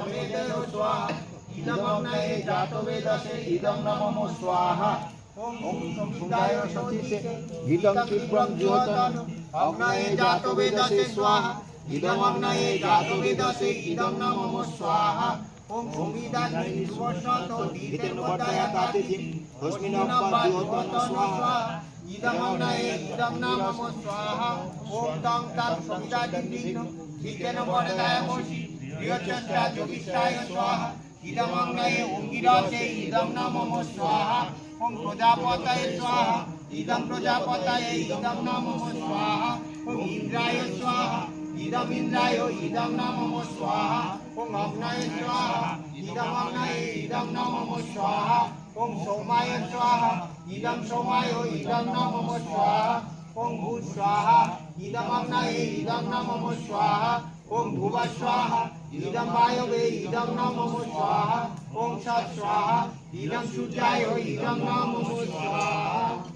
समेतयो स्वाहा इदमग्नये जातवेदसे इदं नमो स्वाहा ओम सुमिताय सतीसे हितं तीव्रं जुहोतन अग्नये जातवेदसे स्वाहा इदमग्नये जातवेदसे इदं नमो स्वाहा ओम सुमिताय सुवर्षतो दीतेन वर्धयातातिथिं तस्मिन्नप्पा जुहोतन स्वाहा इदमग्नये इदं नमो स्वाहा ओम तं तं सुमितादिं दीतेन वर्धयामोषि प्रियचन्द्रा जोगिष्ठाय स्वाहा इदमग्नये ओंगिरसे इदं नमो स्वाहा ओम प्रजापतये स्वाहा इदं प्रजापतये इदं नमो स्वाहा ओम इंद्राय स्वाहा इदं इंद्राय इदं नमो स्वाहा ओम अग्नये स्वाहा इदं अग्नये इदं नमो स्वाहा ओम सोमाय स्वाहा इदं सोमाय इदं नमो स्वाहा ओम भूः स्वाहा इदं अग्नये इदं नमो स्वाहा ओम भुवः स्वाहा इदं वायवे इदं नमो स्वाहा ओम सत् स्वाहा इदं सूर्याय इदं नमो स्वाहा।